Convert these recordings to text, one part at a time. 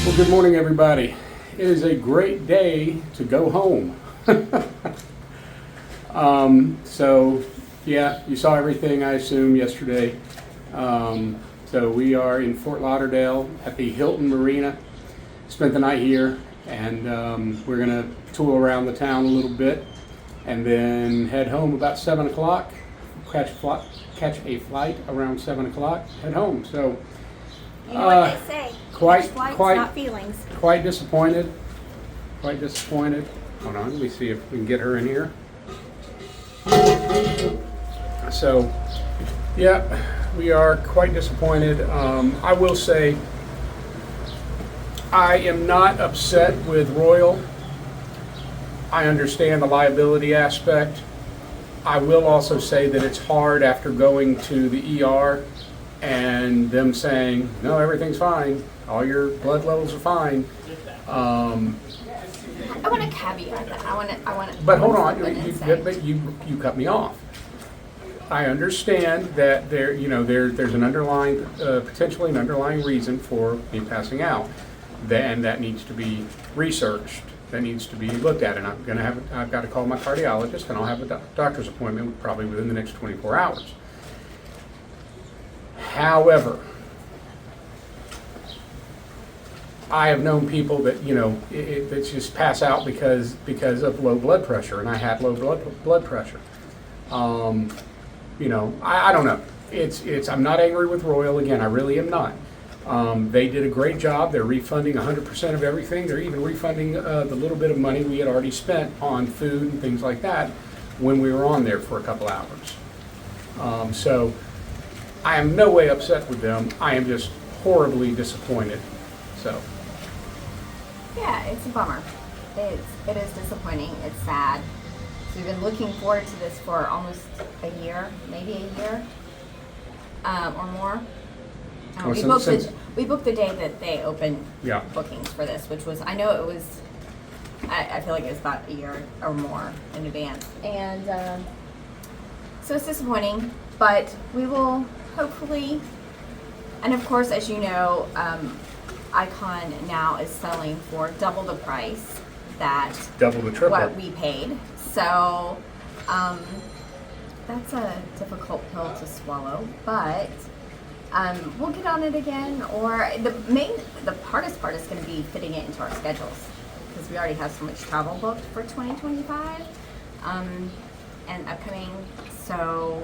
Well, good morning, everybody. It is a great day to go home. So, yeah, you saw everything, I assume, yesterday. So we are in Fort Lauderdale at the Hilton Marina. Spent the night here, and we're going to tour around the town a little bit, and then head home about 7 o'clock. Catch a flight around 7 o'clock. Head home. So. You know what they say, flights, not feelings. Quite disappointed. Quite disappointed. Hold on, let me see if we can get her in here. So, yeah, we are quite disappointed. I will say, I am not upset with Royal. I understand the liability aspect. I will also say that it's hard after going to the ER and them saying, no, everything's fine, all your blood levels are fine. I want to caveat that. I want to. But hold on, you cut me off. I understand that there's an underlying, potentially an underlying reason for me passing out, and that needs to be researched. That needs to be looked at, and I've got to call my cardiologist, and I'll have a doctor's appointment probably within the next 24 hours. However, I have known people that that just pass out because of low blood pressure, and I had low blood pressure. I don't know. I'm not angry with Royal. Again, I really am not. They did a great job. They're refunding 100% of everything. They're even refunding the little bit of money we had already spent on food and things like that when we were on there for a couple hours. So I am no way upset with them. I am just horribly disappointed. So. Yeah, it's a bummer. It is disappointing. It's sad. So we've been looking forward to this for almost a year, maybe a year, or more. We booked the day that they opened bookings for this, which was, I know it was, I feel like it was about a year or more in advance. And so it's disappointing, but we will hopefully, and of course, as you know, Icon now is selling for double the price double the triple what we paid. So that's a difficult pill to swallow, but we'll get on it again. Or the hardest part is going to be fitting it into our schedules, because we already have so much travel booked for 2025 and upcoming. So.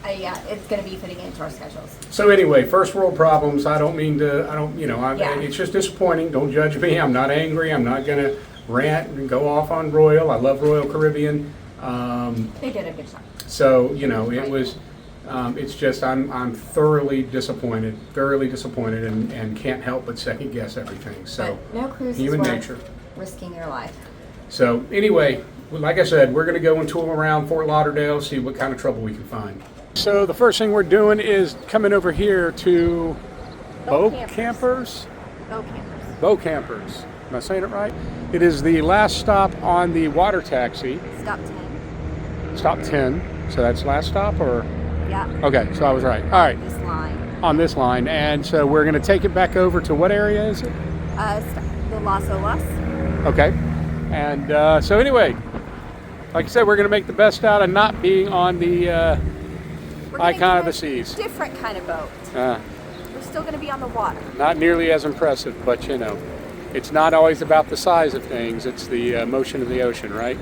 Yeah, it's going to be fitting into our schedules. So anyway, first world problems. It's just disappointing. Don't judge me. I'm not angry. I'm not going to rant and go off on Royal. I love Royal Caribbean. They did a good job. So, it was, it's just, I'm thoroughly disappointed and can't help but second guess everything. So, but no cruise human is nature. Risking your life. So anyway, like I said, we're going to go and tour around Fort Lauderdale, see what kind of trouble we can find. So the first thing we're doing is coming over here to Bokampers. Bokampers. Am I saying it right? It is the last stop on the water taxi. Stop 10. Stop 10. So that's last stop, or? Yeah. Okay, so I was right. All right. This line. On this line. And so we're going to take it back over to what area is it? The Las Olas. Okay. And so anyway, like I said, we're going to make the best out of not being on the Icon of the Seas. Different kind of boat. We're still going to be on the water. Not nearly as impressive, but it's not always about the size of things. It's the motion of the ocean, right?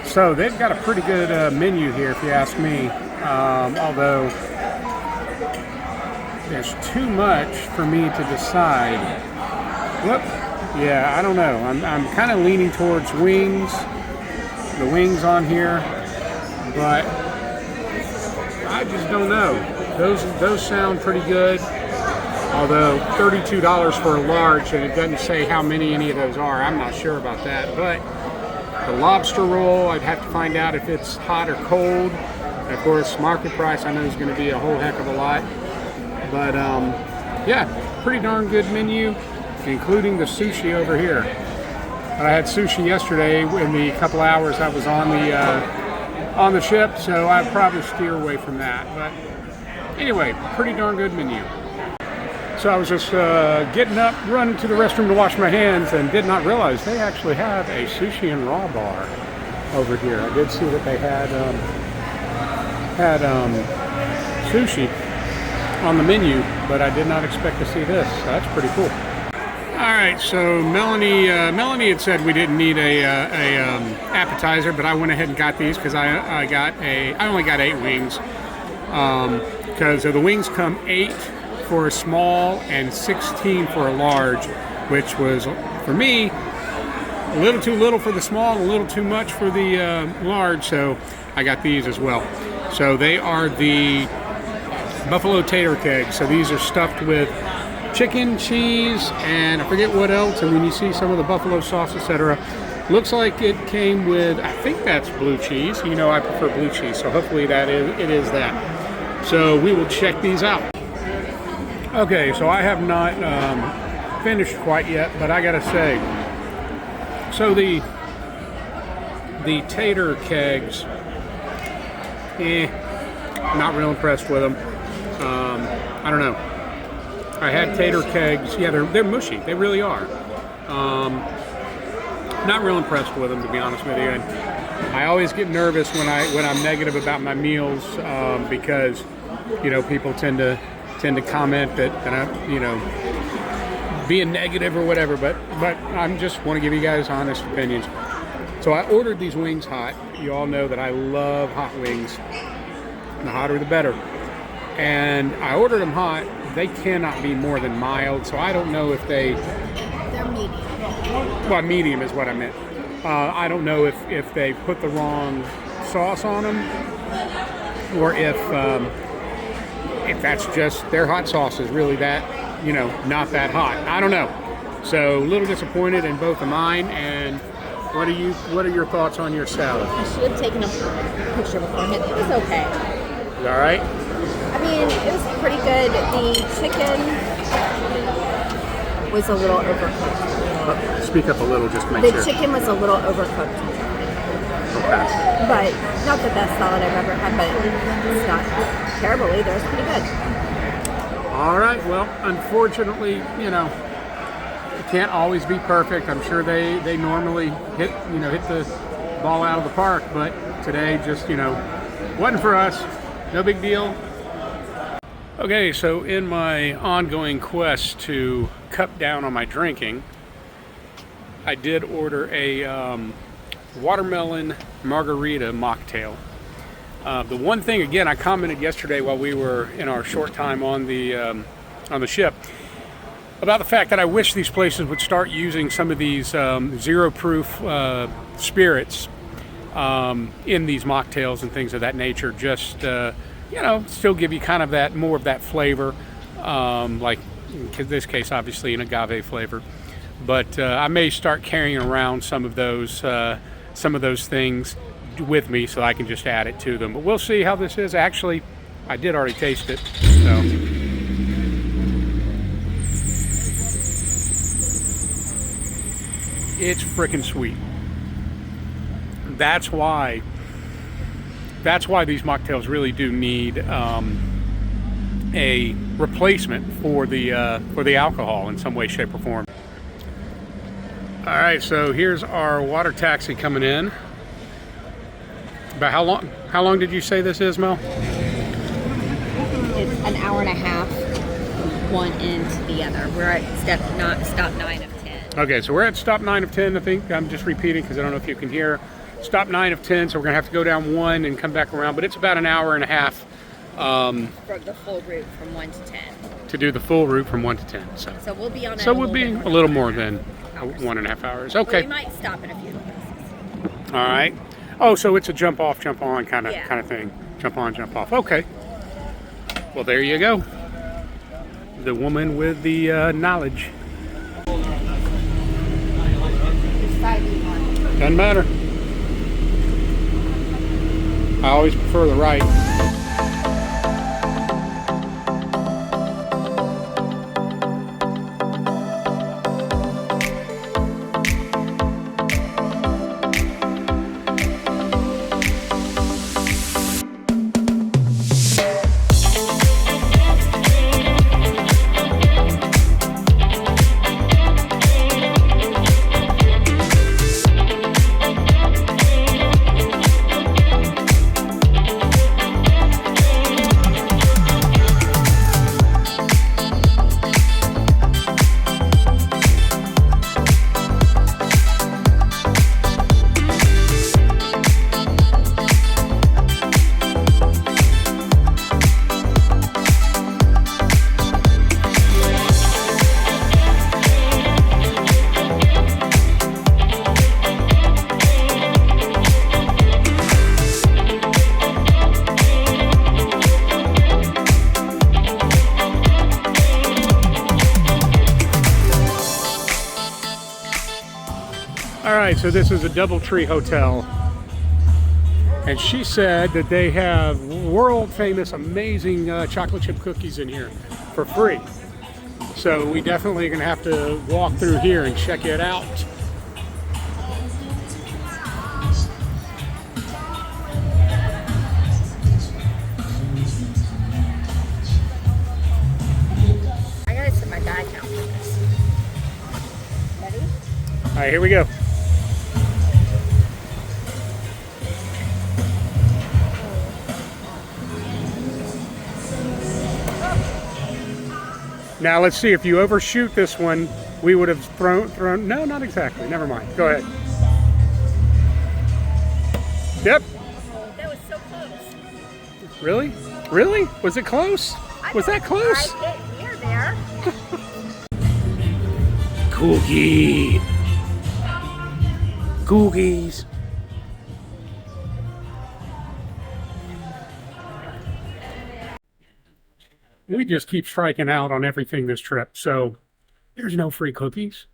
So they've got a pretty good menu here, if you ask me. Although there's too much for me to decide. Whoop. Yeah, I don't know. I'm kind of leaning towards wings. The wings on here, but I just don't know. Those sound pretty good. Although $32 for a large, and it doesn't say how many any of those are. I'm not sure about that. But the lobster roll, I'd have to find out if it's hot or cold. And of course, market price I know is going to be a whole heck of a lot. But yeah, pretty darn good menu, including the sushi over here. I had sushi yesterday in the couple hours I was on the ship, so I'd probably steer away from that. But anyway, pretty darn good menu. So I was just getting up, running to the restroom to wash my hands, and did not realize they actually have a sushi and raw bar over here. I did see that they had sushi on the menu, but I did not expect to see this. So that's pretty cool. All right, so Melanie had said we didn't need a appetizer, but I went ahead and got these because I only got 8 wings because the wings come 8 for a small and 16 for a large, which was for me a little too little for the small, a little too much for the large. So I got these as well. So they are the buffalo tater kegs. So these are stuffed with chicken, cheese, and I forget what else. And when you see some of the buffalo sauce, etc., looks like it came with, I think that's blue cheese. You know, I prefer blue cheese, so hopefully it is that. So we will check these out. Okay, so I have not finished quite yet, but I gotta say, so the tater kegs, not real impressed with them. I don't know. I had tater kegs. Yeah, they're mushy. They really are. Not real impressed with them, to be honest with you. And I always get nervous when I'm negative about my meals because, you know, people tend to comment that I'm, you know, being negative or whatever. But I just want to give you guys honest opinions. So I ordered these wings hot. You all know that I love hot wings. The hotter the better. And I ordered them hot. They cannot be more than mild, so I don't know if they're medium. Well, medium is what I meant. I don't know if they put the wrong sauce on them, or if that's just their hot sauce is really that, you know, not that hot. I don't know. So a little disappointed in both of mine. And what are your thoughts on your salad? I should have taken a picture beforehand. It was okay. All right. I mean, it was pretty good. The chicken was a little overcooked. Speak up a little, just to make sure. The chicken was a little overcooked. Okay. But not the best salad I've ever had, but it's not terrible either. It's pretty good. All right. Well, unfortunately, you know, it can't always be perfect. I'm sure they normally hit the ball out of the park, but today just, you know, wasn't for us. No big deal. Okay, so in my ongoing quest to cut down on my drinking, I did order a watermelon margarita mocktail. The one thing, again, I commented yesterday while we were in our short time on the ship about the fact that I wish these places would start using some of these zero-proof spirits in these mocktails and things of that nature. Just you know, still give you kind of that more of that flavor, like in this case, obviously an agave flavor. But I may start carrying around some of those things with me so I can just add it to them. But we'll see how this is. Actually, I did already taste it. So. It's freaking sweet. That's why these mocktails really do need a replacement for the alcohol in some way, shape, or form. All right, so here's our water taxi coming in. About how long did you say this is, Mel? It's an hour and a half, one end to the other. We're at stop 9 of 10. Okay, so we're at stop 9 of 10, I think. I'm just repeating because I don't know if you can hear. Stop 9 of 10, so we're gonna have to go down 1 and come back around, but it's about an hour and a half. For the full route from 1 to 10. To do the full route from 1 to 10. So we'll be on it. So we'll be a little more than 1.5 hours. Okay. Well, we might stop in a few places. All right. Oh, so it's a jump off, jump on kind of thing. Jump on, jump off. Okay. Well, there you go. the woman with the knowledge. Doesn't matter. I always prefer the right. Alright, so this is a DoubleTree hotel, and she said that they have world famous amazing chocolate chip cookies in here for free. So we definitely are going to have to walk through here and check it out. I gotta set my bag count for this. Ready? Alright, here we go. Now let's see, if you overshoot this one, we would have thrown, no, not exactly, never mind, go ahead. Yep. That was so close. Really? Really? Was it close? Was that close? I get near there. Cookie. Cookies. We just keep striking out on everything this trip, so there's no free cookies.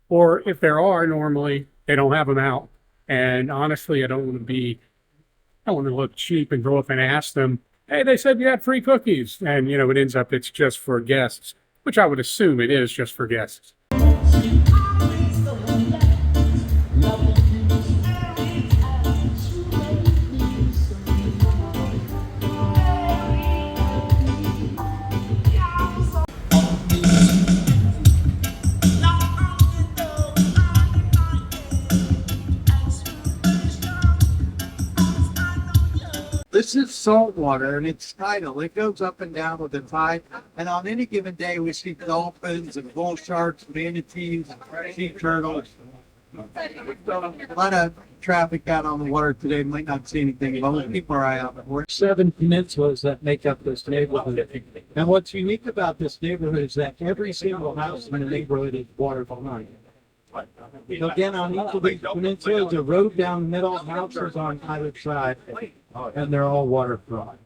Or if there are, normally they don't have them out. And honestly, I don't want to look cheap and go up and ask them, hey, they said you had free cookies. And, you know, it ends up it's just for guests, which I would assume it is just for guests. This is salt water and it's tidal. It goes up and down with the tide. And on any given day, we see dolphins and bull sharks, manatees, sea turtles. A lot of traffic out on the water today. Might not see anything, but we'll keep our eye out for it. 7 peninsulas that make up this neighborhood. And what's unique about this neighborhood is that every single house in the neighborhood is waterfront. So again, on each of these peninsulas, a road down the middle, houses on either side, and they're all waterfront.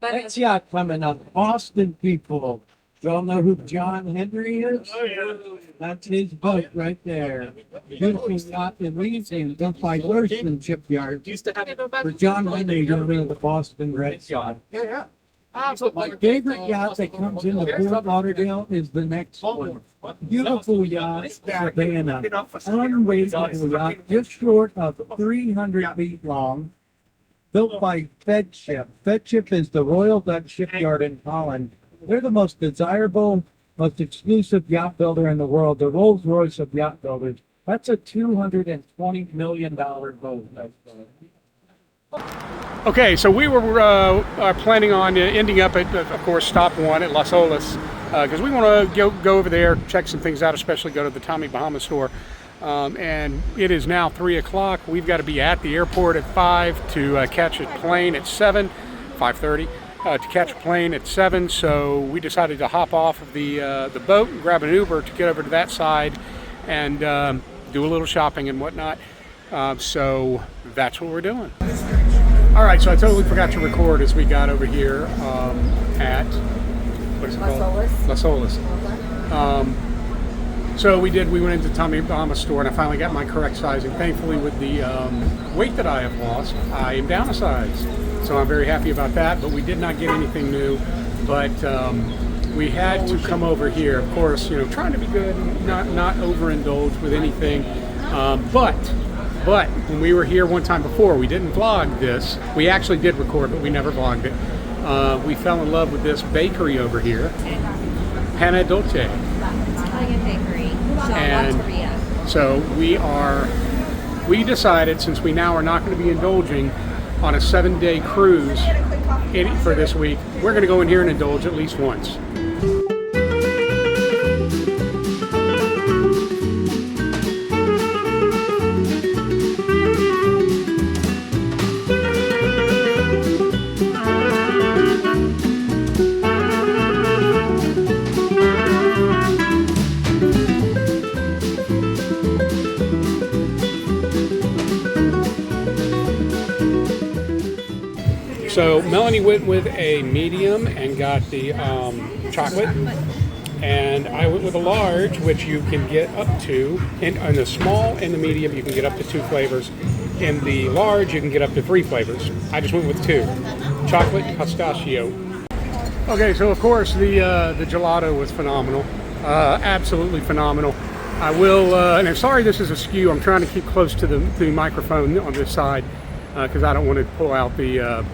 Next yacht coming up, Boston people. Y'all know who John Henry is? That's his boat right there. Beautiful yacht in Louisiana, built by Thurston Shipyard. For John Henry, going to the Boston Red Yacht. My favorite yacht that comes into Fort Lauderdale is the next one. Beautiful yacht, Savannah. Unbelievable yacht, just short of 300 feet long. Built by Fedship. Fedship is the Royal Dutch Shipyard in Holland. They're the most desirable, most exclusive yacht builder in the world. The Rolls Royce of yacht builders. That's a $220 million boat. Okay, so we were planning on ending up at, of course, stop one at Las Olas, because we want to go over there, check some things out, especially go to the Tommy Bahama store. And it is now 3 o'clock. We've got to be at the airport at 5 to catch a plane at 7, 5:30, to catch a plane at 7. So we decided to hop off of the boat and grab an Uber to get over to that side and do a little shopping and whatnot. So that's what we're doing. All right, so I totally forgot to record as we got over here at, what is it Las called? Olas. Las Olas. So we went into Tommy Bahama store, and I finally got my correct sizing. Thankfully, with the weight that I have lost, I am down a size. So I'm very happy about that, but we did not get anything new. But we had to come over here, of course, you know, trying to be good, not overindulge with anything. But when we were here one time before, we didn't vlog this. We actually did record, but we never vlogged it. We fell in love with this bakery over here, Pana Dolce. Italian bakery. And so we decided, since we now are not going to be indulging on a 7-day cruise for this week, we're going to go in here and indulge at least once. So Melanie went with a medium and got the chocolate, and I went with a large, which you can get up to, in the small and the medium you can get up to 2 flavors. In the large you can get up to 3 flavors. I just went with 2, chocolate and pistachio. Okay, so of course the gelato was phenomenal, absolutely phenomenal. I will, and I'm sorry this is askew, I'm trying to keep close to the microphone on this side because I don't want to pull out the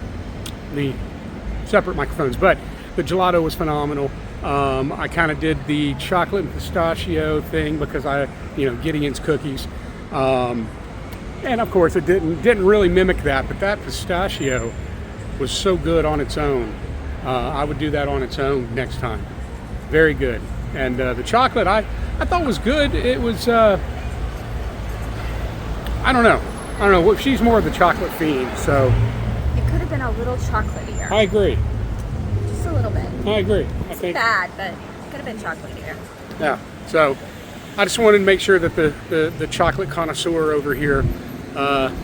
separate microphones, but the gelato was phenomenal. I kind of did the chocolate and pistachio thing because Gideon's cookies, and of course it didn't really mimic that, but that pistachio was so good on its own. I would do that on its own next time. Very good. And the chocolate I thought was good. It was I don't know. She's more of the chocolate fiend, so It could have been a little chocolatier. I agree. Just a little bit. I agree. I It's think bad, but it could have been chocolatier. yeah. So I just wanted to make sure that the chocolate connoisseur over here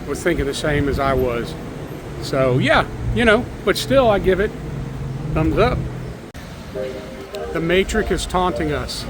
was thinking the same as I was. So yeah, but still I give it thumbs up. The Matrix is taunting us.